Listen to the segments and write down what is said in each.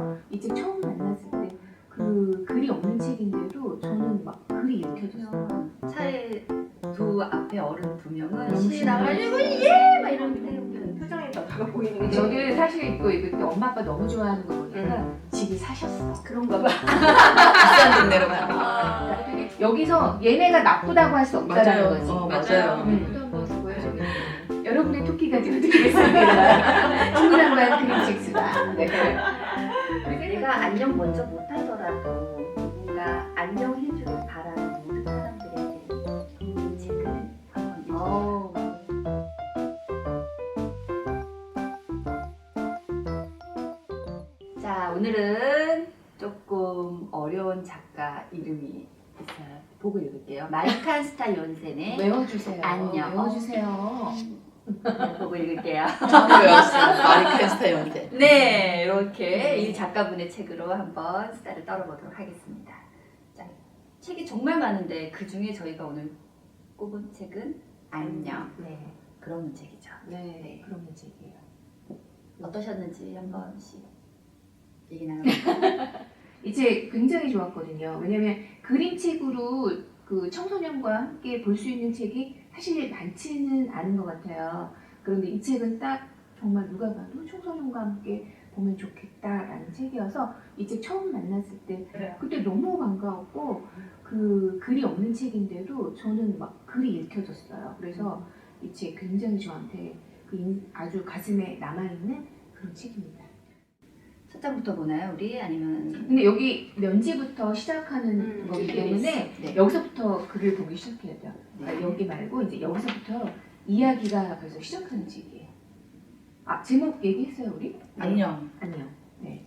여기서 이 책 처음 만났을 때 그 글이 없는 책인데도 저는 막 글이 읽혀졌어요. 차에 두 앞에 어른 두 명은 너무 시 나가지고 신기해. 예! 막 이러는데 표정이 변화가 보이는 게 저는 사실 또 읽을 때 엄마 아빠 너무 좋아하는 거 보니까 집을 사셨어. 그런가 봐. 비싼 동네로 가는 아, 여기서 얘네가 나쁘다고 할 수 없다는 거지. 맞아요. 어떤 모습 보여주겠어요. 여러분의 토끼가 되어드리겠습니다. 충분한 그림 식수다. 네. 내가 안녕 먼저 못하더라도 누군가 안녕해주길 바라는 모든 사람들에게 이 책을 한번 읽어요. 자, 오늘은 조금 어려운 작가 이름이 있어요. 보고 읽을게요. 마이칸스타 연센의 외워주세요. 안녕. 외워주세요. 보고 읽을게요. 외웠어요. 마리칸스타 연대. 네, 이렇게 이 작가분의 책으로 한번 수다를 떨어보도록 하겠습니다. 자, 책이 정말 많은데 그 중에 저희가 오늘 꼽은 책은 안녕. 네. 그런 책이죠. 네. 그런 책이에요. 어떠셨는지 한 번씩 얘기 나눠볼까요? 이 책 굉장히 좋았거든요. 왜냐면 그림책으로 그 청소년과 함께 볼 수 있는 책이 사실 많지는 않은 것 같아요. 그런데 이 책은 딱 정말 누가 봐도 청소년과 함께 보면 좋겠다라는 책이어서 이 책 처음 만났을 때 그때 너무 반가웠고 그 글이 없는 책인데도 저는 막 글이 읽혀졌어요. 그래서 이 책 굉장히 저한테 아주 가슴에 남아있는 그런 책입니다. 첫 장부터 보나요, 우리? 아니면 근데 여기 면지부터 시작하는 거기 때문에 네. 여기서부터 글을 보기 시작해야 돼요. 그러니까 네. 여기 말고 이제 여기서부터 이야기가 벌써 시작하는 책이에요. 아, 제목 얘기했어요 우리? 안녕. 아니요. 네.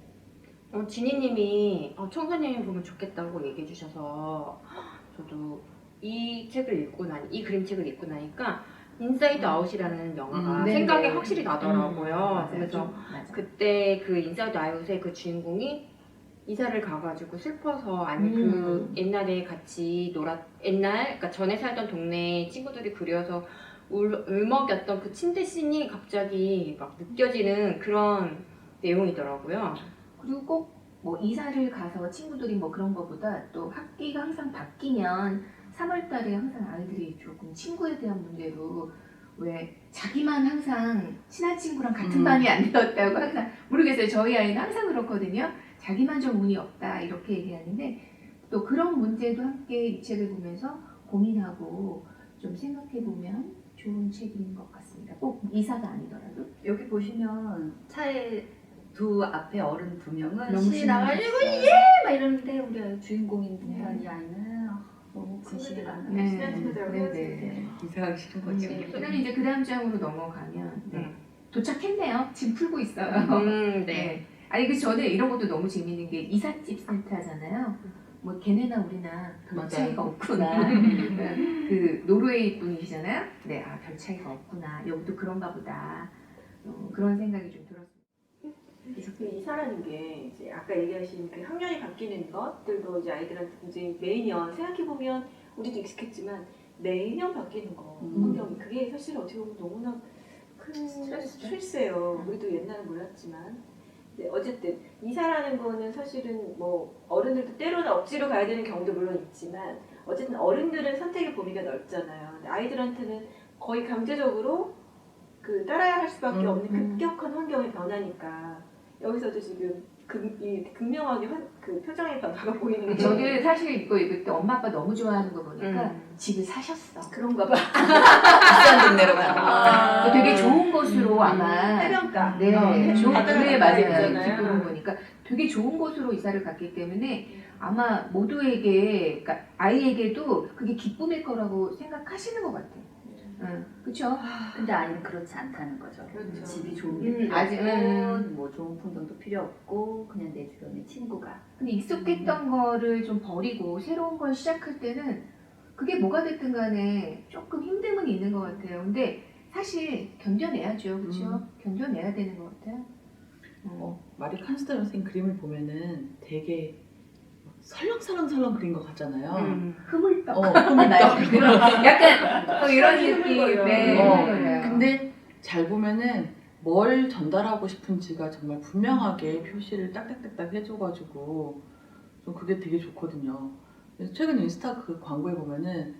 지니님이 청소년이 보면 좋겠다고 얘기해 주셔서 저도 이 책을 읽고 이 그림책을 읽고 나니까 인사이드 아웃이라는 영화가 네, 생각이 네. 확실히 나더라고요. 맞아요. 그래서 맞아. 그때 그 인사이드 아웃의 그 주인공이 이사를 가가지고 슬퍼서 아니 그 옛날에 같이 그러니까 전에 살던 동네 친구들이 그려서 울먹였던 그 침대 씬이 갑자기 막 느껴지는 그런 내용이더라고요. 그리고 꼭 뭐 이사를 가서 친구들이 뭐 그런 거보다 또 학기가 항상 바뀌면 3월 달에 항상 아이들이 조금 친구에 대한 문제로 왜 자기만 항상 친한 친구랑 같은 반이 안 되었다고 항상 모르겠어요. 저희 아이는 항상 그렇거든요. 자기만 좀 운이 없다 이렇게 얘기하는데 또 그런 문제도 함께 이 책을 보면서 고민하고 좀 생각해보면 좋은 책인 것 같습니다. 꼭 이사가 아니더라도. 여기 보시면 차에 두 앞에 어른 두 명은 너무 시 나가지고 신기했어요. 예! 막 이러는데 우리 주인공인 듯한 이 아이는 너무 근심을 안 네. 하고 네. 이사하기 싫은 거지. 그다음에 이제 그 다음 장으로 넘어가면 네. 도착했네요. 지금 풀고 있어요. 네. 네. 아니 그 저는 이런 것도 너무 재밌는 게 이삿집 센터잖아요. 뭐 걔네나 우리나 별 맞아요. 차이가 없구나. 그 노르웨이 분이시잖아요. 네, 아, 별 차이가 없구나. 여기도 그런가 보다. 그런 생각이 좀 들었어요. 그 이사라는 게 이제 아까 얘기하신 그 학년이 바뀌는 것들도 이제 아이들한테 굉장히 매년 생각해 보면 우리도 익숙했지만 매년 바뀌는 거 환경이 그게 사실 어떻게 보면 너무나 큰 스트레스예요. 우리도 옛날에 몰랐지만. 근데 어쨌든 이사라는 거는 사실은 뭐 어른들도 때로는 억지로 가야 되는 경우도 물론 있지만 어쨌든 어른들은 선택의 범위가 넓잖아요. 근데 아이들한테는 거의 강제적으로 그 따라야 할 수밖에 없는 급격한 환경의 변화니까 여기서도 지금 극명하게 그 표정의 변화가 보이는 게 저는 사실 이거 읽을 때 엄마 아빠 너무 좋아하는 거 보니까 집을 사셨어. 그런가 봐. 비싼 동네로 가는 아. 되게 좋은 곳으로 아마 해변가 네, 좋은 해변가 네, 맞아요. 있잖아요. 뒷부분 보니까 되게 좋은 곳으로 이사를 갔기 때문에 아마 모두에게, 그러니까 아이에게도 그게 기쁨일 거라고 생각하시는 것 같아요. 그렇죠? 근데 아이는 그렇지 않다는 거죠. 그렇죠. 집이 좋은 게 필요 아직, 없고 뭐 좋은 풍경도 필요 없고 그냥 내 주변에 친구가 근데 익숙했던 거를 좀 버리고 새로운 걸 시작할 때는 그게 뭐가 됐든 간에 조금 힘듦은 있는 것 같아요. 근데 사실 견뎌내야죠. 그렇죠? 견뎌내야 되는 것 같아요. 마리칸스타 연생 그림을 보면은 되게 설렁설렁 그린 것 같잖아요. 흐물떡. 흐물떡. 약간 이런 느낌. 거예요. 네. 근데 잘 보면은 뭘 전달하고 싶은지가 정말 분명하게 표시를 딱딱딱딱 해줘가지고 좀 그게 되게 좋거든요. 그래서 최근 인스타 그 광고에 보면은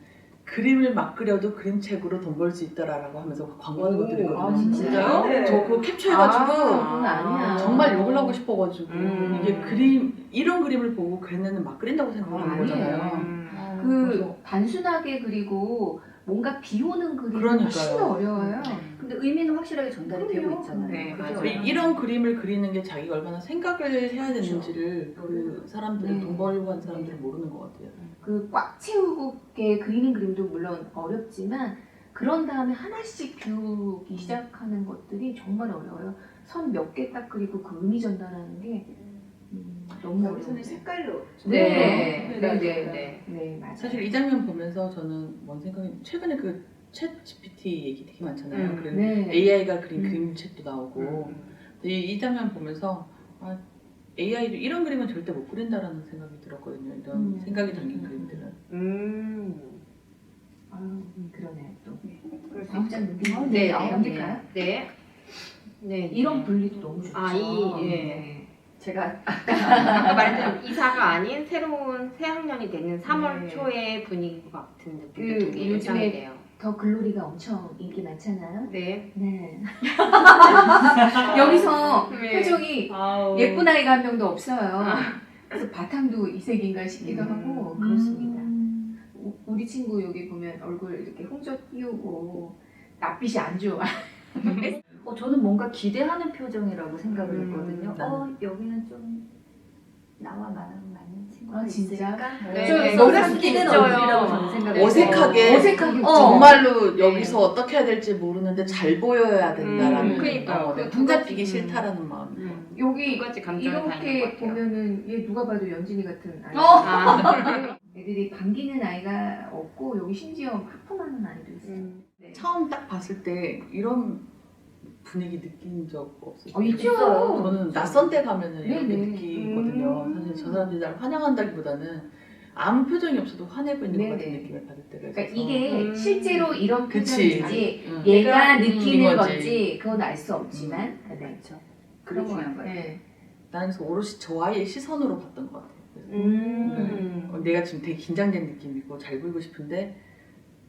그림을 막 그려도 그림책으로 돈 벌 수 있다라고 하면서 광고하는 것들이 있거든요. 아, 진짜요? 네. 저 그거 캡처해가지고 그건 아니야. 정말 욕을 하고 싶어가지고 이게 음. 이런 그림을 보고 걔네는 막 그린다고 생각하는 아니에요. 거잖아요. 그 그래서- 단순하게 그리고 뭔가 비오는 그림이 그러니까요. 훨씬 더 어려워요. 근데 의미는 확실하게 전달이 되고 그럼요. 있잖아요. 네, 그죠? 맞아요. 이런 그림을 그리는 게 자기가 얼마나 생각을 해야 되는지를 그 사람들은 네. 돈 벌려고 하는 사람들은 모르는 것 같아요. 그 꽉 채우게 그리는 그림도 물론 어렵지만 그런 다음에 하나씩 비우기 시작하는 것들이 정말 어려워요. 선 몇 개 딱 그리고 그 의미 전달하는 게 너무 어려워요. 여기서는 색깔로. 네, 네, 네, 네. 네, 맞아요. 사실 이 장면 보면서 저는 뭔 생각이 최근에 그 챗 GPT 얘기 되게 많잖아요. 그래서 네. AI가 그린 음. 그림책도 나오고 이 장면 보면서 AI도 이런 그림은 절대 못 그린다라는 생각이 들었거든요. 이런 생각이 담긴 그림들은. 그러네요 또. 그럴 수 다음 있죠. 장면 네, 넘길까요? 네. 네. 이런 분리도 너무 좋죠. 예. 네. 제가 아까 말했던 이사가 아닌 새로운 새 학년이 되는 3월 네. 초의 분위기 같은 느낌도 그 되게 요즘에 인상이네요. 더 글로리가 엄청 인기 많잖아요. 네. 네. 여기서 네. 표정이 아우. 예쁜 아이가 한 명도 없어요. 그래서 바탕도 이색인가 싶기도 하고 그렇습니다. 우리 친구 여기 보면 얼굴 이렇게 홍조 띄우고 낯빛이 안 좋아. 저는 뭔가 기대하는 표정이라고 생각을 했거든요. 나는. 여기는 좀 나와 맞는 친구가 아, 진짜? 있을까? 네. 저 네. 너무 숨기는 있어요. 얼굴이라고 저는 생각을 어색하게. 어색하게 정말로 네. 여기서 어떻게 해야 될지 모르는데 잘 보여야 된다라는 그러니까요. 그 혼자 두 뛰기 가지, 싫다라는 마음. 여기 두 가지 감정이 다 있는 것 이렇게 같아요. 보면은 얘 누가 봐도 연진이 같은 아이. 아. 애들이 반기는 아이가 없고 여기 심지어 하품하는 아이도 있어요. 네. 처음 딱 봤을 때 이런 분위기 느낀 적 없어요. 있죠. 저는 낯선 데 가면은 이렇게 네네. 느끼거든요. 사실 저 사람들이 날 환영한다기보다는 아무 표정이 없어도 화내고 있는 것 같은 네네. 느낌을 받을 때가 있어서. 그러니까 이게 실제로 이런 그치. 표정인지 응. 얘가 느끼는 느끼는 거지. 건지 그건 알 수 없지만 네. 그렇죠. 그런 거 중요한 같아요. 거예요. 네. 나는 그래서 오롯이 저 아이의 시선으로 봤던 것 같아요. 그래서 내가 지금 되게 긴장된 느낌이고 잘 보이고 싶은데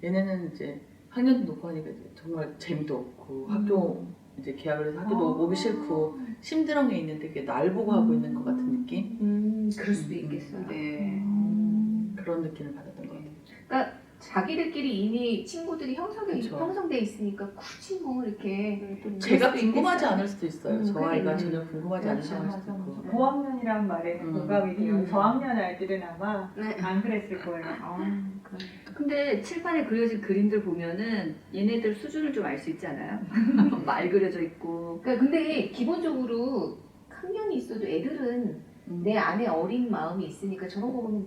얘네는 이제 학년도 높고 하니까 이제 정말 재미도 없고 학교 이제 계약을 해서 학교도 오기 싫고 심드렁에 있는데 그게 날 보고 하고 있는 것 같은 느낌? 그럴 수도 있겠어요. 네. 그런 느낌을 받았던 것 같아요. 그러니까 자기들끼리 이미 친구들이 그쵸. 형성돼 있으니까 굳이 뭐 이렇게 제가 수도 궁금하지 있겠어요. 않을 수도 있어요. 저 아이가 그래. 전혀 궁금하지 않을 그렇죠. 수도 있고. 고학년이란 말에 공감이 돼요. 저학년 아이들은 아마 네. 안 그랬을 거예요. 그래. 근데 칠판에 그려진 그림들 보면은 얘네들 수준을 좀 알 수 있지 않아요? 말 그려져 있고. 그러니까 근데 기본적으로 학년이 있어도 애들은 내 안에 어린 마음이 있으니까 저런 거 보면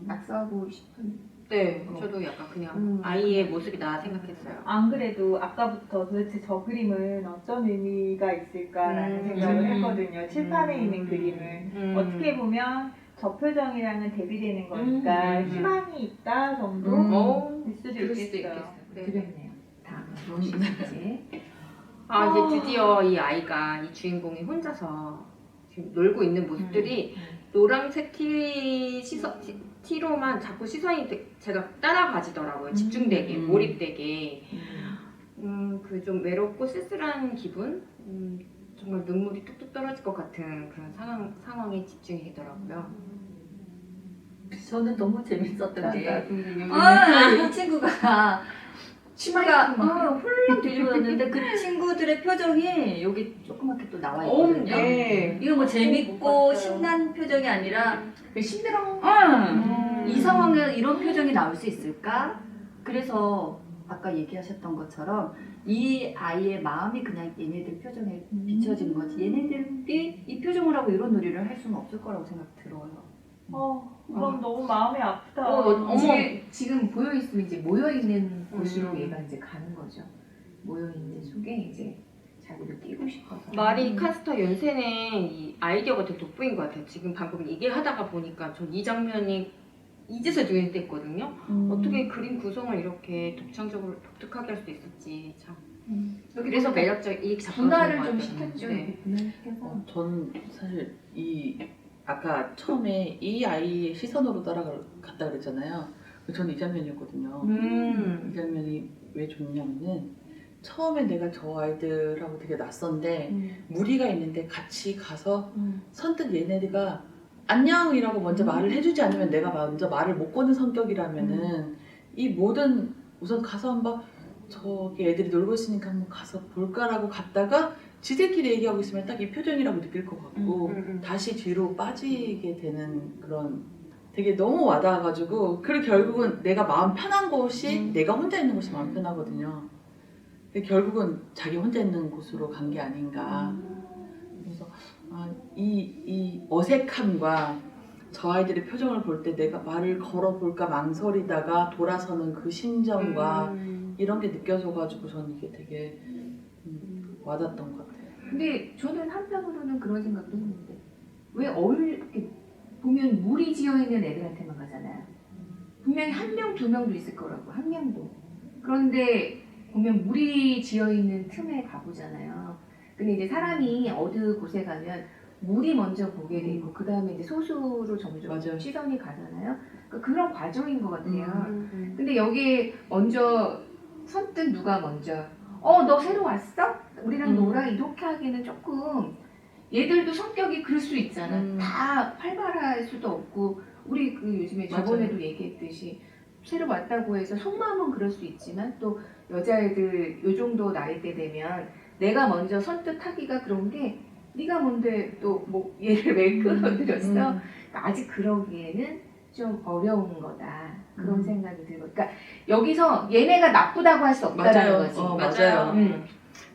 낙서하고 싶은. 네. 저도 약간 그냥 아이의 모습이다 생각했어요. 안 그래도 아까부터 도대체 저 그림은 어떤 의미가 있을까라는 생각을 했거든요. 칠판에 있는 그림을. 어떻게 보면 저 표정이랑은 대비되는 거니까 희망이 있다 정도 일 수도 그럴 수도 있겠어요. 있겠어요. 네. 그랬네요. 다음 무엇이든지. 이제 드디어 이 아이가 이 주인공이 혼자서 지금 놀고 있는 모습들이 노란색 티로만 자꾸 시선이 제가 따라가지더라고요. 집중되게, 몰입되게. 그 좀 외롭고 쓸쓸한 기분? 정말 눈물이 뚝뚝 떨어질 것 같은 그런 상황에 집중이 되더라고요. 저는 너무 재밌었던 게 이 이 친구가 훌렁 뒤집어졌는데 그 친구들의 표정이 여기 조그맣게 또 나와 있거든요. 네. 이거 뭐 재밌고 신난 표정이 아니라 심드렁. 이 상황에 이런 표정이 나올 수 있을까? 그래서 아까 얘기하셨던 것처럼 이 아이의 마음이 그냥 얘네들 표정에 비춰지는 거지 얘네들이 이 표정을 하고 이런 놀이를 할 수는 없을 거라고 생각 들어요. 그럼 너무 마음이 아프다. 지금 보여 있으면 이제 모여 있는 곳으로 얘가 이제 가는 거죠. 모여 있는 속에 이제 자기를 끼고 싶어서. 마리 카스터 연세는 이 아이디어가 되게 돋보인 것 같아요. 지금 방금 얘기하다가 보니까 전 이 장면이 이제서 눈했거든요. 어떻게 그림 구성을 이렇게 독창적으로 독특하게 할 수 있었지 참. 그래서 매력적인 분할을 좀 작품인 것 시켰죠. 같아요. 이렇게 분할시켜서. 저는 사실 이 아까 처음에 이 아이의 시선으로 따라갔다 그랬잖아요. 저는 이 장면이었거든요. 이 장면이 왜 좋냐면은 처음에 내가 저 아이들하고 되게 낯선데 무리가 있는데 같이 가서 선뜻 얘네들가 안녕이라고 먼저 말을 해주지 않으면 내가 먼저 말을 못 거는 성격이라면은 이 모든 우선 가서 한번 저기 애들이 놀고 있으니까 한번 가서 볼까라고 갔다가 지들끼리 얘기하고 있으면 딱 이 표정이라고 느낄 것 같고 다시 뒤로 빠지게 되는 그런 되게 너무 와닿아가지고 그리고 결국은 내가 마음 편한 곳이 내가 혼자 있는 곳이 마음 편하거든요. 근데 결국은 자기 혼자 있는 곳으로 간 게 아닌가. 그래서 이 어색함과 저 아이들의 표정을 볼 때 내가 말을 걸어볼까 망설이다가 돌아서는 그 심정과 이런 게 느껴져가지고 저는 이게 되게 와닿았던 것 같아요. 근데 저는 한편으로는 그런 생각도 했는데 왜 이렇게 보면 무리 지어 있는 애들한테만 가잖아요. 분명히 한 명, 두 명도 있을 거라고 한 명도. 그런데 보면 무리 지어 있는 틈에 가보잖아요. 근데 이제 사람이 어느 곳에 가면 물이 먼저 보게 돼 있고 그 다음에 이제 소수로 점점 맞아요. 시선이 가잖아요. 그러니까 그런 과정인 것 같아요. 근데 여기 먼저 선뜻 누가 먼저 너 새로 왔어? 우리랑 놀아? 이렇게 하기는 조금 얘들도 성격이 그럴 수 있잖아. 다 활발할 수도 없고 우리 그 요즘에 저번에도 얘기했듯이 새로 왔다고 해서 속마음은 그럴 수 있지만 또 여자애들 요 정도 나이대 되면 내가 먼저 선뜻하기가 그런 게 네가 뭔데 또 뭐 얘를 왜 끌어들였어? 그러니까 아직 그러기에는 좀 어려운 거다 그런 생각이 들고 그러니까 여기서 얘네가 나쁘다고 할 수 없다라는 거지. 맞아요.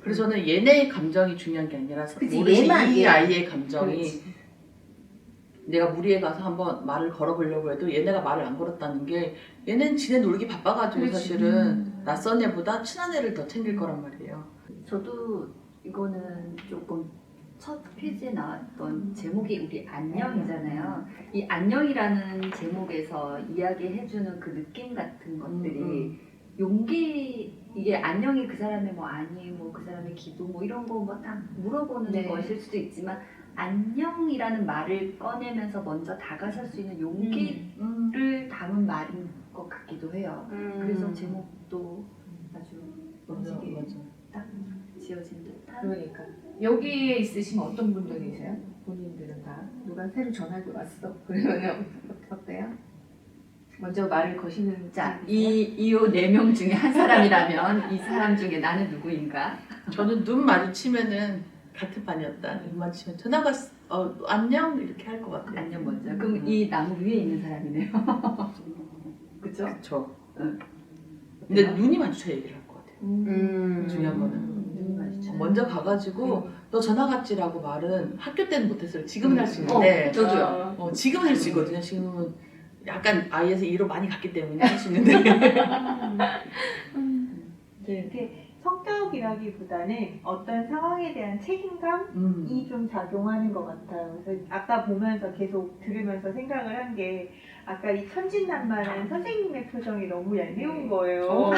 그래서 저는 얘네의 감정이 중요한 게 아니라 그치, 모르지 얘만, 이 얘. 아이의 감정이 그렇지. 내가 무리에 가서 한번 말을 걸어보려고 해도 얘네가 말을 안 걸었다는 게 얘는 지네 놀기 바빠가지고 그렇지. 사실은 낯선 애보다 친한 애를 더 챙길 거란 말이에요. 저도 이거는 조금 첫 페이지에 나왔던 제목이 우리 안녕이잖아요. 이 안녕이라는 제목에서 이야기해주는 그 느낌 같은 것들이 용기 이게 안녕이 그 사람의 뭐 아니 뭐 그 사람의 기도 뭐 이런 거 뭐 딱 물어보는 네. 것일 수도 있지만 안녕이라는 말을 꺼내면서 먼저 다가설 수 있는 용기를 담은 말인 것 같기도 해요. 그래서 제목도 아주 멋지게 딱 지어진 듯한. 그러니까 여기에 있으시면 어떤 분들이세요? 본인들은 다 누가 새로 전화가 왔어? 그러면 어때요? 먼저 말을 거시는 자, 이요 4명 중에 한 사람이라면 이 사람 중에 나는 누구인가? 저는 눈 마주치면은 같은 반이었다. 눈 마주치면 전화가 안녕 이렇게 할 것 같아요. 안녕 먼저. 그럼 이 나무 위에 있는 사람이네요. 그쵸? 그렇죠. 응. 근데 눈이 마주쳐야 얘기를 할 것 같아요. 중요한 거는 눈이 마주쳐. 먼저 가가지고 너 전화 갔지라고 말은 학교 때는 못했어요. 지금은 할 수 있는데 저도요. 지금은 할 수 있거든요. 지금은 약간 I에서 E로 많이 갔기 때문에 할 수 있는데 이렇게 성격이라기보다는 어떤 상황에 대한 책임감이 좀 작용하는 것 같아요. 그래서 아까 보면서 계속 들으면서 생각을 한 게 아까 이 천진난만한 선생님의 표정이 너무 얄미운 거예요.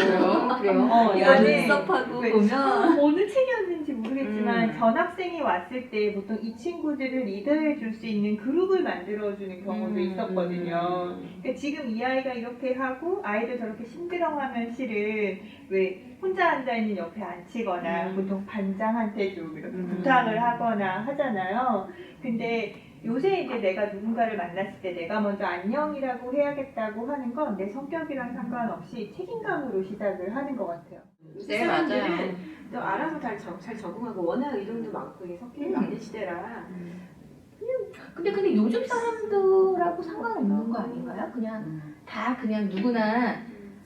그래요? 이거는 눈썹하고 네, 보면 어느 책이었는지 모르겠지만 전학생이 왔을 때 보통 이 친구들을 리더해 줄 수 있는 그룹을 만들어주는 경우도 있었거든요. 그러니까 지금 이 아이가 이렇게 하고 아이들 저렇게 심드렁하면 실은 왜 혼자 앉아있는 옆에 앉히거나 보통 반장한테 좀 이렇게 부탁을 하거나 하잖아요. 근데 요새 이제 내가 누군가를 만났을 때 내가 먼저 안녕이라고 해야겠다고 하는 건 내 성격이랑 상관없이 책임감으로 시작을 하는 것 같아요. 네, 맞아요. 또 알아서 잘 적응하고 워낙 이동도 많고 섞이는 많은 시대라 근데 요즘 사람들하고 상관없는 거 아닌가요? 그냥 다 그냥 누구나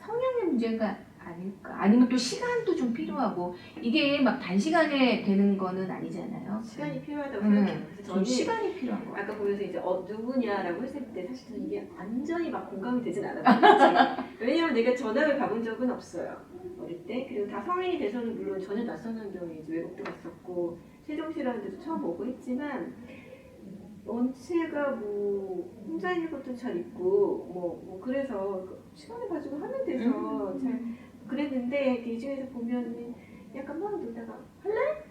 성향의 문제가 아닐까? 아니면 또 시간도 좀 필요하고 이게 막 단시간에 되는 거는 아니잖아요. 시간이 필요하다고 생각해요. 그래서 좀 저는 시간이 필요한 거 같아요. 아까 보면서 이제 누구냐라고 했을 때 사실 저는 이게 완전히 막 공감이 되진 않았거든요. 왜냐면 내가 전학을 가본 적은 없어요. 어릴 때. 그리고 다 성인이 돼서는 물론 전혀 낯선 환경에 이제 외국도 갔었고 세종시라는 데도 처음 오고 했지만 원체가 뭐 혼자 있는 것도 잘 있고 뭐 그래서 시간을 가지고 하면 돼서 잘 그랬는데 이 중에서 보면은 약간 막 놀다가 할래?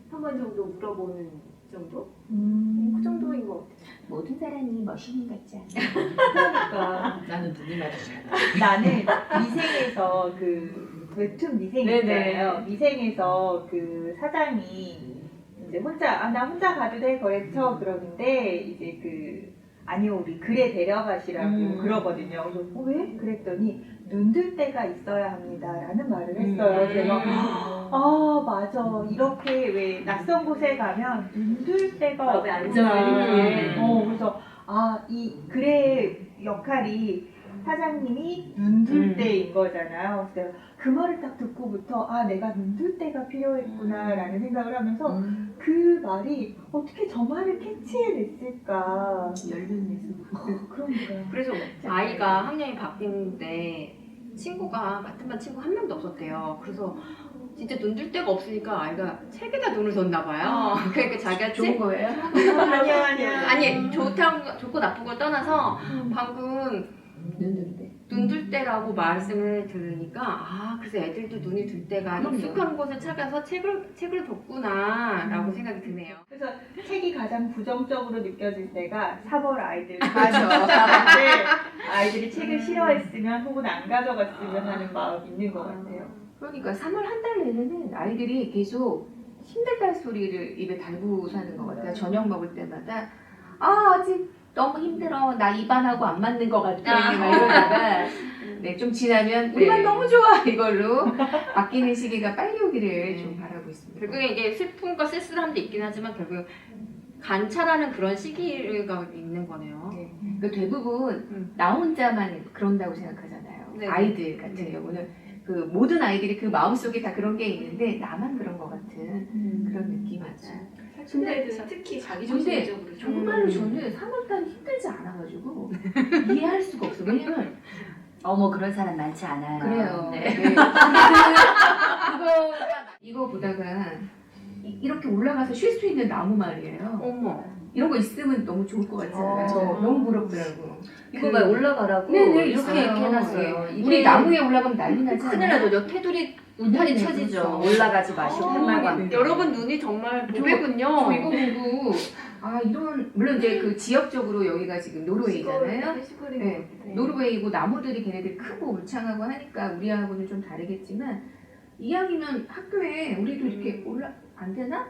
한 번 정도 물어보는 정도? 그 정도인 것 같아요. 모든 사람이 머신인 같지 않아? 그러니까 나는 눈이 마주쳐요. 나는 미생에서 그 웹툰 미생 있잖아요. 미생에서 그 사장이 이제 혼자 나 혼자 가도 돼 거래처 그러는데 이제 그 아니요 우리 글에 데려가시라고 그러거든요. 그래서 왜? 그랬더니 눈들 때가 있어야 합니다라는 말을 했어요. 제가 아 맞아 이렇게 왜 낯선 곳에 가면 눈들 때가 마음의 없구나. 안정을 그래서 아 이 글의 역할이 사장님이 눈들 때인 거잖아요. 그래서 그 말을 딱 듣고부터 아 내가 눈들 때가 필요했구나라는 생각을 하면서 그 말이 어떻게 저 말을 캐치해냈을까. 열렸네서. 그러니까요. 그래서 아이가 학년이 바뀌는데 친구가 같은 반 친구 한 명도 없었대요. 그래서 진짜 눈 들 데가 없으니까 아이가 책에다 눈을 뒀나 봐요. 그러니까 자기가 좋은 거예요? 아니야. 아니 좋고 나쁘고 떠나서 방금 눈 들 때라고 말씀을 들으니까 아 그래서 애들도 눈이 들 때가 익숙한 곳을 찾아서 책을 뒀구나라고 생각이 드네요. 그래서 책이 가장 부정적으로 느껴질 때가 3월 아이들 맞아. 아이들이 책을 싫어했으면 혹은 안 가져갔으면 하는 마음이 있는 것 같아요. 그러니까 3월 한 달 내내는 아이들이 계속 힘들다는 소리를 입에 달고 사는 것 같아요. 저녁 먹을 때마다 아직 너무 힘들어. 나 입안하고 안 맞는 것 같아. 막 이러다가 네, 좀 지나면 우리만 너무 좋아 이걸로 바뀌는 시기가 빨리 오기를 좀 바라고 있습니다. 결국에 이게 슬픔과 쓸쓸함도 있긴 하지만 결국 관찰하는 그런 시기가 있는 거네요. 네. 그러니까 대부분 나 혼자만 그런다고 생각하잖아요. 네. 아이들 같은 경우는 그 모든 아이들이 그 마음속에 다 그런 게 있는데 나만 그런 것 같은 그런 느낌이죠. 근데 특히 자기 근데 중심적으로 정말로 저는 3월달 힘들지 않아가지고 이해할 수가 없어. 왜냐면 어머 그런 사람 많지 않아요. 그래요. 네. 네. 이거 보다가 이렇게 올라가서 쉴 수 있는 나무 말이에요. 어머. 이런 거 있으면 너무 좋을 것 같잖아요. 저 너무 부럽더라고. 이거 막 올라가라고 네네, 이렇게 있어요. 해놨어요. 네. 우리 나무에 올라가면 난리 나지 큰일 않아요? 나죠. 저 테두리 울타리 네네, 쳐지죠. 그렇죠. 올라가지 마시고 팻말과 함께. 여러분 눈이 정말 보배군요. 저 이거 보고 아 이런 물론 이제 그 지역적으로 여기가 지금 노르웨이잖아요. 네. 노르웨이고 나무들이 걔네들 크고 울창하고 하니까 우리하고는 좀 다르겠지만 이왕이면 학교에 우리도 이렇게 올라 안 되나?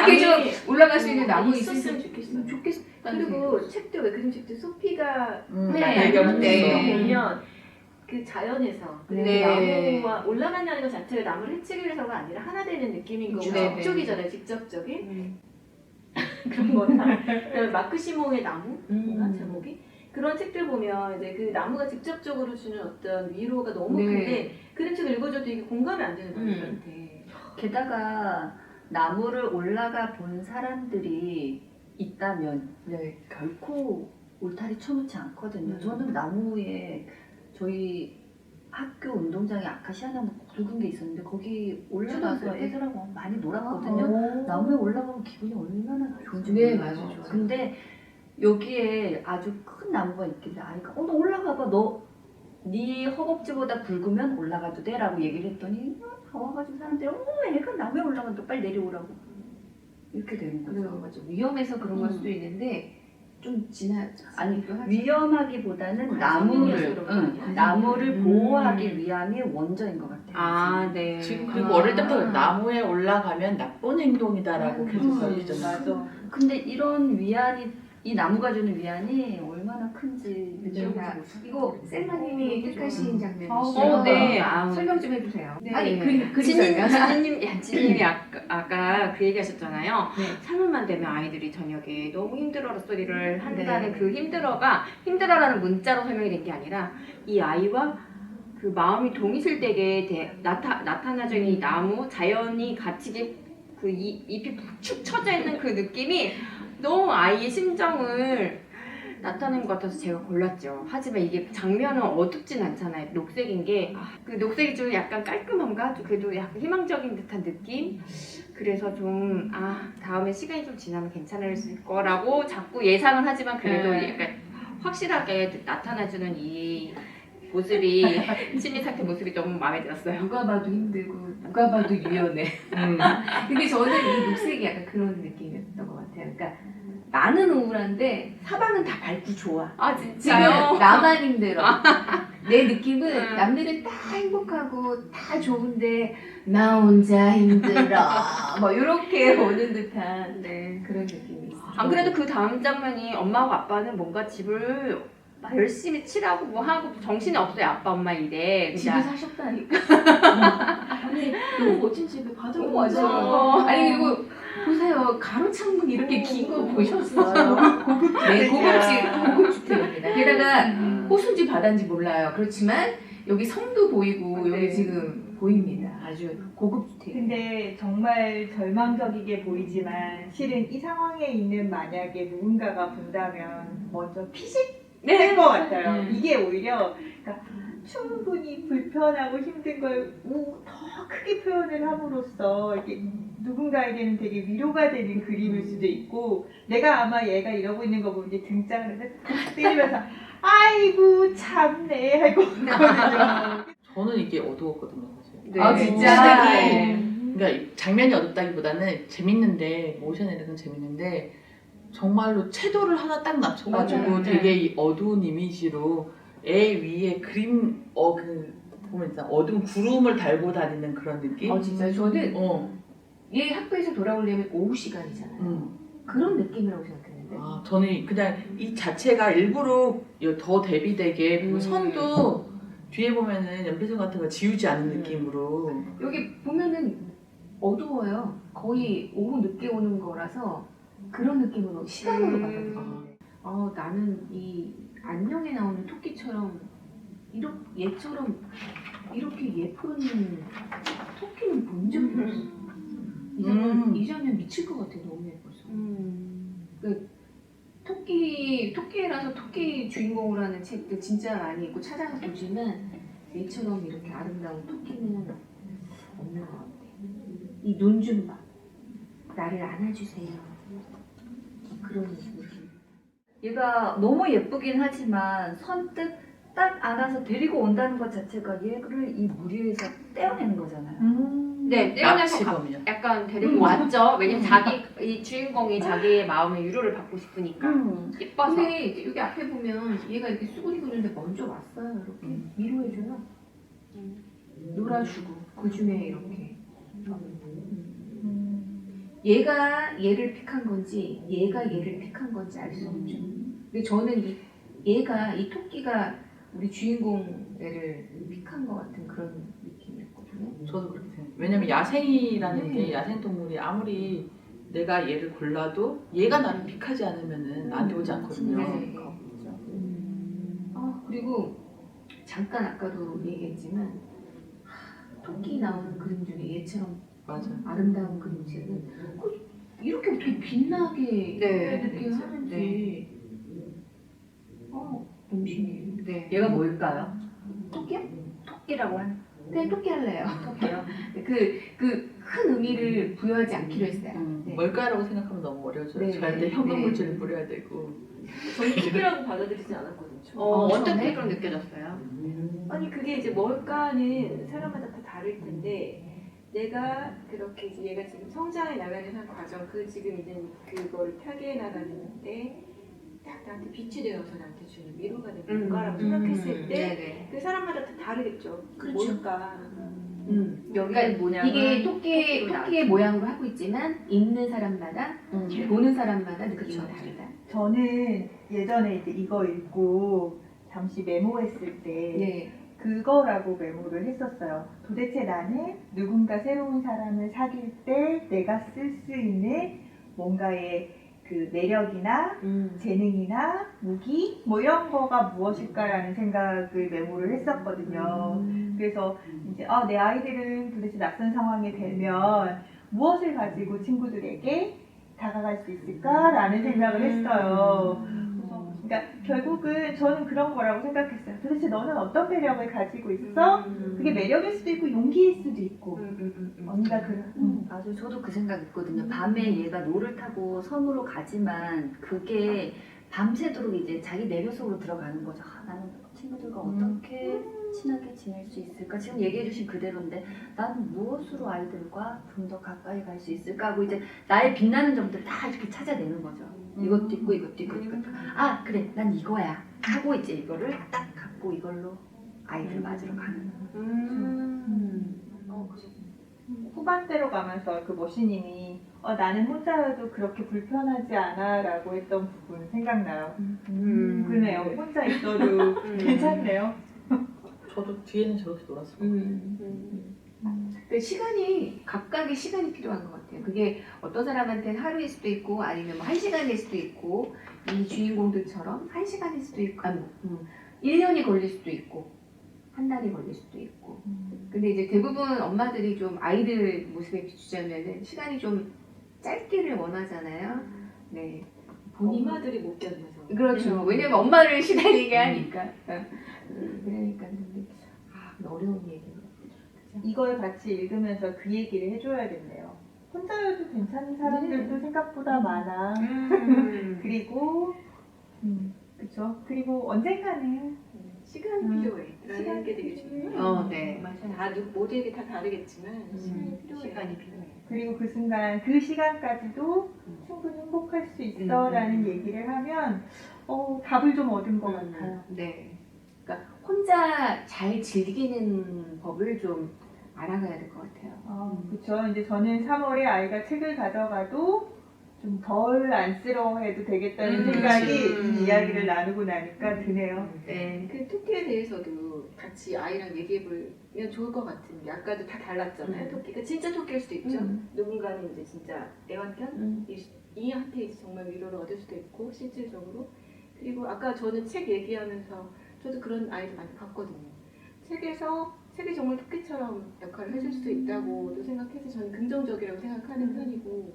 이렇게 좀 올라갈 수 있는 나무 있었으면 있으면 좋겠어요. 좋겠다는 그리고 책도 왜 그림 책도 소피가 네. 배경 네. 보면 그 자연에서 네. 나무와 올라간다는 것 자체가 나무를 해치기 위해서가 아니라 하나 되는 느낌인 거고 네. 적적이잖아요. 직접적인 그런 거나 그다음에 마크 시몽의 나무 뭔가 제목이 그런 책들 보면 이제 그 나무가 직접적으로 주는 어떤 위로가 너무 네. 큰데 그림책 읽어줘도 이게 공감이 안 되는 분들한테 게다가 나무를 올라가 본 사람들이 있다면 네. 결코 울타리 쳐놓지 않거든요. 저는 나무에 저희 학교 운동장에 아카시아 나무 굵은 게 있었는데 거기 올라가서 초등학교 때? 애들하고 많이 놀았거든요. 나무에 올라가면 기분이 얼마나 좋은지 네, 몰라요. 맞아요. 좋아요. 근데 여기에 아주 큰 나무가 있길래 아이가 너 올라가봐 네 허벅지보다 굵으면 올라가도 돼 라고 얘기를 했더니 다 와가지고 사람들이 애가 나무에 올라간다 빨리 내려오라고 이렇게 되는 거죠. 그래요, 맞아. 위험해서 그런 걸 수도 있는데 좀 아니 지나치기도 하죠. 위험하기보다는 나무를 보호하기 위함이 원전인 것 같아요. 아 네. 지금 그리고 어릴 때부터 나무에 올라가면 나쁜 행동이다라고 계속 맞아. 알려줬잖아요. 근데 이런 위안이 이 나무가 주는 위안이 얼마나 큰지 느껴보고 이거 셀마님이 뜻하신 장면이시죠? 어, 네. 설명 좀 해주세요. 네. 아니 그림 진님이 아까 그 얘기하셨잖아요. 네. 3월만 되면 아이들이 저녁에 너무 힘들어라 소리를 한다는 네. 그 힘들어라는 문자로 설명이 된 게 아니라 이 아이와 그 마음이 동이슬되게 나타나져 있는 이 나무 자연이 같이 그 잎이 축 처져 있는 그 느낌이 너무 아이의 심정을 나타낸 것 같아서 제가 골랐죠. 하지만 이게 장면은 어둡진 않잖아요. 녹색인 게 그 녹색이 좀 약간 깔끔한가? 좀 그래도 약간 희망적인 듯한 느낌? 그래서 좀 다음에 시간이 좀 지나면 괜찮을 거라고 자꾸 예상은 하지만 그래도 약간 확실하게 나타나주는 이 모습이 심리 상태 모습이 너무 마음에 들었어요. 누가 봐도 힘들고 누가 봐도 유연해. 근데 저는 이 녹색이 약간 그런 느낌이었던 것 같아요. 그러니까 나는 우울한데 사방은 다 밝고 좋아. 진짜요? 지금 나만 힘들어. 내 느낌은 남들은 다 행복하고 다 좋은데 나 혼자 힘들어. 뭐 이렇게 오는 듯한 네. 그런 느낌이 있어요. 안 그래도 그 다음 장면이 엄마하고 아빠는 뭔가 집을 막 열심히 칠하고 뭐 하고 정신이 없어요. 아빠 엄마 일에. 집을 그냥 사셨다니까. 아니 너무 멋진 집에 바닥이 맞아. 아니 그리고 보세요. 가로 창문 이렇게 긴 거 보셨어요? 네, 고급주택입니다. 게다가 호수인지 바다인지 몰라요. 그렇지만 여기 섬도 보이고 네. 여기 지금 보입니다. 아주 고급주택. 근데 정말 절망적이게 보이지만 실은 이 상황에 있는 만약에 누군가가 본다면 먼저 피식할 것 같아요. 이게 오히려 그러니까 충분히 불편하고 힘든 걸 더 크게 표현을 함으로써 이게 누군가에게는 되게 위로가 되는 그림일 수도 있고 내가 아마 얘가 이러고 있는 거 보면 이제 등장을 해서 탁 때리면서 아이고 참네 할 거거든요. 저는 이게 어두웠거든요, 사실. 네. 아 진짜. 그러니까 장면이 어둡다기보다는 재밌는데 모션 이런 건 재밌는데 정말로 채도를 하나 딱 낮춰가지고 맞아요. 되게 이 어두운 이미지로 애 위에 그림 그 보면 있잖아 어두운 구름을 달고 다니는 그런 느낌. 진짜 저는 어. 얘 학교에서 돌아오려면 오후 시간이잖아요. 그런 느낌이라고 생각했는데. 저는 그냥 이 자체가 일부러 더 대비되게 그 선도 뒤에 보면은 연필선 같은 거 지우지 않은 느낌으로. 여기 보면은 어두워요. 거의 오후 늦게 오는 거라서 그런 느낌으로 시간으로 받아들여요. 나는 이 안녕에 나오는 토끼처럼 얘처럼 이렇게 예쁜 토끼는 본 적이 없어. 이 장면 미칠 것 같아. 너무 예뻐서. 토끼라서 토끼 주인공으로 하는 책들 진짜 많이 있고 찾아서 보시면 얘처럼 이렇게 아름다운 토끼는 없는 것 같아. 이 눈 좀 봐. 나를 안아주세요. 그런 느낌. 얘가 너무 예쁘긴 하지만 선뜻 딱 안아서 데리고 온다는 것 자체가 얘를 이 무리에서 떼어내는 거잖아요. 네, 떼어내서 납치범이야. 약간 데리고 왔죠. 왜냐면 이 주인공이 자기의 마음의 위로를 받고 싶으니까. 예뻐서. 근데 이제 여기 앞에 보면 얘가 이렇게 수그리고 있는데 먼저 왔어요. 이렇게 위로해줘요. 놀아주고 그 중에 이렇게. 얘가 얘를 픽한 건지 얘가 얘를 픽한 건지 알 수 없죠. 근데 저는 이 토끼가 우리 주인공 애를 픽한 것 같은 그런 느낌이었거든요. 저도 그렇게 생각해요. 왜냐면 야생이라는 게 야생동물이 아무리 내가 얘를 골라도 얘가 나를 픽하지 않으면은 나한테 오지 않거든요. 네. 그리고 잠깐 아까도 얘기했지만 토끼 나오는 그림 중에 얘처럼 맞아. 아름다운 그림책은 이렇게 어떻게 빛나게 이렇게 하는지 너무 신기해요. 네. 얘가 뭘까요? 토끼야? 토끼라고 하는 그냥 토끼 할래요. 토끼요? 그 큰 의미를 부여하지 않기로 했어요. 네. 뭘까라고 생각하면 너무 어려워져요. 네. 저한테 현금물질을 뿌려야 되고. 저는 토끼라고 받아들이지 않았거든요. 어떻게 그럼 느껴졌어요? 아니 그게 이제 뭘까는 사람마다 다 다를 텐데 내가 그렇게 이제 얘가 지금 성장해 나가는 한 과정 그 지금 있는 그거를 타개해 나가는데 딱 나한테 빛이 되어서 나한테 주는 위로가 되는 건가라고 생각했을 때 그 사람마다 다 다르겠죠. 그렇죠. 뭘까? 여기가 뭐냐면 이게 토끼의 모양으로 하고 있지만 읽는 사람마다 보는 사람마다 느낌이 다르다. 저는 예전에 이제 이거 읽고 잠시 메모했을 때 네. 그거라고 메모를 했었어요. 도대체 나는 누군가 새로운 사람을 사귈 때 내가 쓸 수 있는 뭔가의 그 매력이나 재능이나 무기 뭐 이런 거가 무엇일까라는 생각을 메모를 했었거든요. 그래서 이제 내 아이들은 도대체 낯선 상황에 되면 무엇을 가지고 친구들에게 다가갈 수 있을까라는 생각을 했어요. 그래서 그러니까 결국은 저는 그런 거라고 생각했어요. 도대체 너는 어떤 매력을 가지고 있어? 그게 매력일 수도 있고 용기일 수도 있고. 언니가 그런. 맞아요. 저도 그 생각 있거든요. 밤에 얘가 노를 타고 섬으로 가지만 그게 밤새도록 이제 자기 내면 속으로 들어가는 거죠. 아, 나는 친구들과 어떻게 친하게 지낼 수 있을까? 지금 얘기해주신 그대로인데 나는 무엇으로 아이들과 좀 더 가까이 갈 수 있을까? 하고 이제 나의 빛나는 점들을 다 이렇게 찾아내는 거죠. 이것도 있고 이것도 있고 이것도 있고. 아 그래 난 이거야 하고 이제 이거를 딱 갖고 이걸로 아이들 맞으러 가는 후반대로 가면서 그 모시님이 나는 혼자여도 그렇게 불편하지 않아 라고 했던 부분 생각나요. 그러네요. 혼자 있어도 괜찮네요. 저도 뒤에는 저렇게 놀았어요. 그 시간이 각각의 시간이 필요한 것 같아요. 그게 어떤 사람한테는 하루일 수도 있고 아니면 뭐 1시간일 수도 있고 이 주인공들처럼 1시간일 수도 있고 1년이 걸릴 수도 있고 한 달이 걸릴 수도 있고. 근데 이제 대부분 엄마들이 좀 아이들 모습에 비추자면은 시간이 좀 짧기를 원하잖아요. 네. 엄마들이 못 견뎌서. 그렇죠. 왜냐면 엄마를 시달리게 하니까. 그러니까 근데 어려운 얘기예요. 이걸 같이 읽으면서 그 얘기를 해줘야겠네요. 혼자여도 괜찮은 사람들도 생각보다 많아. 그리고 그쵸. 그리고 언젠가는 시간이 필요해. 라는 게 되게 중요해요. 네. 맞아요. 모두에게 다 다르겠지만 시간이 필요해. 시간이 필요해. 그리고 그 순간 그 시간까지도 충분히 행복할 수 있어라는 얘기를 하면 답을 좀 얻은 것 같아요. 네. 그러니까 혼자 잘 즐기는 법을 좀 알아가야 될 것 같아요. 그쵸. 이제 저는 3월에 아이가 책을 가져가도 좀 덜 안쓰러워해도 되겠다는 생각이 이야기를 나누고 나니까 드네요. 네. 그 토끼에 대해서도 같이 아이랑 얘기해보면 좋을 것 같은 게 아까도 다 달랐잖아요. 토끼가 진짜 토끼일 수도 있죠. 누군가는 이제 진짜 애완견 이한테 이제 정말 위로를 얻을 수도 있고 실질적으로. 그리고 아까 저는 책 얘기하면서 저도 그런 아이를 많이 봤거든요. 책이 정말 토끼처럼 역할을 해줄 수도 있다고도 생각해서 저는 긍정적이라고 생각하는 편이고,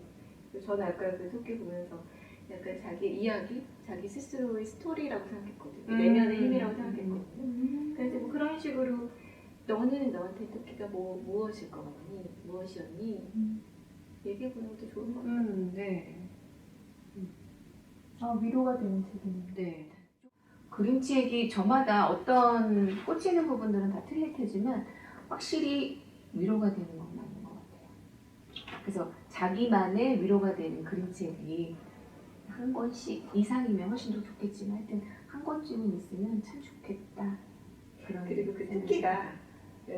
저는 아까 그 토끼 보면서 약간 자기 이야기, 자기 스스로의 스토리라고 생각했거든요. 내면의 힘이라고 생각했거든요. 그래서 뭐 그런 식으로 너는 너한테 토끼가 무엇일 것 같니? 무엇이었니? 얘기해보는 것도 좋은 것 같아요. 네. 위로가 되는 책이네요. 네. 그림책이 저마다 어떤 꽂히는 부분들은 다 틀릴 테지만 확실히 위로가 되는 건 맞는 것 같아요. 그래서 자기만의 위로가 되는 그림책이 한 권씩 이상이면 훨씬 더 좋겠지만 하여튼 한 권쯤은 있으면 참 좋겠다. 그리고 그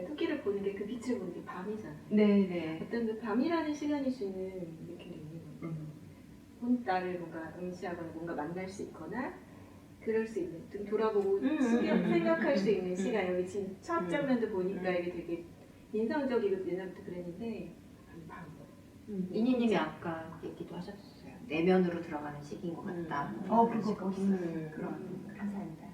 토끼를 보는 게 그 빛을 보는 게 밤이잖아요. 네네. 어떤 그 밤이라는 시간이 주는 느낌이 있는 거예요. 나를 뭔가 응시하거나 뭔가 만날 수 있거나 그럴 수 있는, 좀 돌아보고 생각할 수 있는 시간. 여기 지금 첫 장면도 보니까 이게 되게 인상적이고 옛날부터 그랬는데 밤. 이니님이 아까 얘기도 하셨어요. 내면으로 들어가는 시기인 것 같다. 그거 멋있어요. 그런 감사합니다.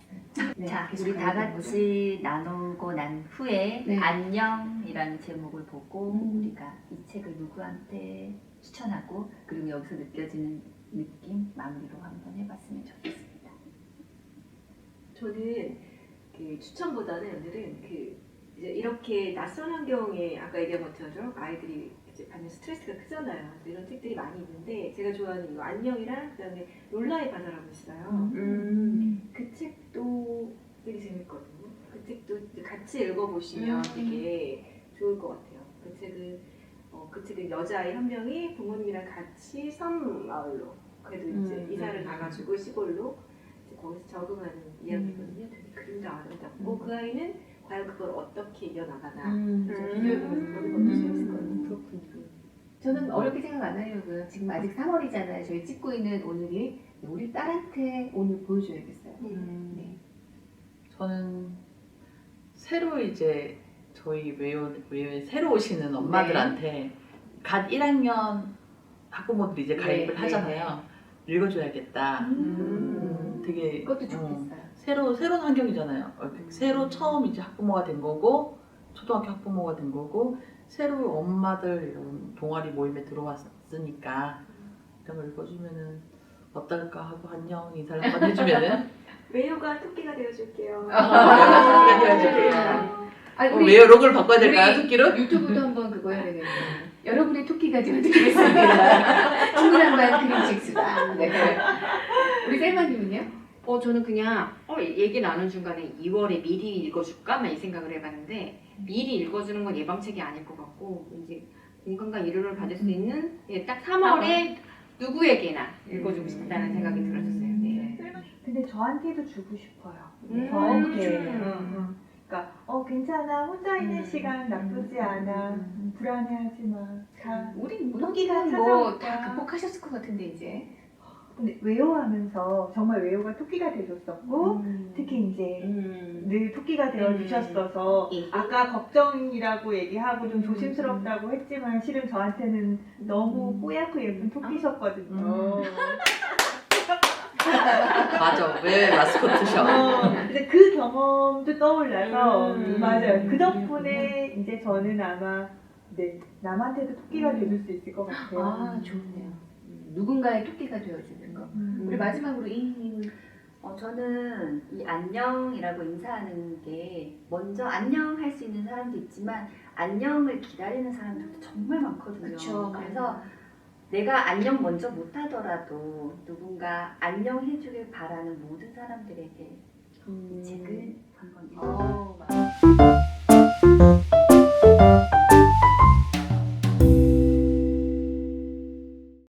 네, 자, 계속 우리 다 가야 되는 같이 나누고 난 후에 네. 안녕이라는 제목을 보고 우리가 이 책을 누구한테 추천하고 그리고 여기서 느껴지는 느낌 마무리로 한번 해봤으면 좋겠습니다. 저는 그 추천보다는 오늘은 그 이제 이렇게 낯선 환경에 아까 얘기한 것처럼 아이들이 이제 받는 스트레스가 크잖아요. 그래서 이런 책들이 많이 있는데 제가 좋아하는 이거 안녕이랑 그다음에 롤라의 바다라고 있어요. 그 책도 되게 재밌거든요. 그 책도 이제 같이 읽어보시면 되게 좋을 것 같아요. 그 책은 여자아이 한 명이 부모님이랑 같이 섬 마을로 그래도 이제 이사를 가가지고 시골로 이제 거기서 적응하는 이야기거든요. 되게 그림도 아름답고 그 아이는 과연 그걸 어떻게 이겨나가나 비교해보면서 보는 것도 재밌을 거예요. 그렇군요. 저는 어렵게 생각 안 하려고요. 지금 아직 3월이잖아요. 저희 찍고 있는 오늘이 우리 딸한테 오늘 보여줘야겠어요. 네. 저는 새로 이제 저희 외에 새로 오시는 엄마들한테 갓 1학년 학부모들이 이제 가입을 하잖아요. 읽어줘야겠다. 되게 그것도 좋겠어요. 새로운 환경이잖아요. 새로 처음 이제 학부모가 된 거고 초등학교 학부모가 된 거고 새로 엄마들 이런 동아리 모임에 들어왔으니까 이런 걸 읽어주면은 어떨까 하고 안녕 인사를 한번 해주면은 외유가 토끼가 되어줄게요. 토끼가 되어줄게요. 아, 왜요? 로고를 바꿔야 될까요? 우리 토끼로? 유튜브도 한번 그거 해야 되겠네요. 여러분의 토끼가 되어드리겠습니다. 친구랑만 그림책수다. 네. 우리 셀마님은요? 저는 그냥 얘기 나눈 중간에 2월에 미리 읽어줄까? 막 이 생각을 해봤는데 미리 읽어주는 건 예방책이 아닐 것 같고 왠지 공감과 위로를 받을 수 있는 딱 3월에 누구에게나 읽어주고 싶다는 생각이 들었어요. 네. 근데 저한테도 주고 싶어요. 그렇죠. 그러니까 괜찮아 혼자 있는 시간 나쁘지 않아 불안해하지 마. 다 우리 토끼가 문학기가 찾아올까? 다 극복하셨을 것 같은데 이제. 근데 외워하면서 정말 외워가 토끼가 돼줬었고 특히 이제 늘 토끼가 되어주셨어서 아까 걱정이라고 얘기하고 좀 조심스럽다고 했지만 실은 저한테는 너무 뽀얗고 예쁜 토끼셨거든요. 맞아. 왜 마스코트셔? 근데 그 경험도 떠올라서 맞아요. 그 음. 덕분에 이제 저는 아마 남한테도 토끼가 돼줄 수 있을 것 같아요. 아 좋네요. 누군가의 토끼가 되어주는 거. 우리 마지막으로 이님은 저는 이 안녕이라고 인사하는 게 먼저 안녕 할 수 있는 사람도 있지만 안녕을 기다리는 사람들도 정말 많거든요. 그쵸. 그래서 내가 안녕 먼저 못하더라도 누군가 안녕해주길 바라는 모든 사람들에게 이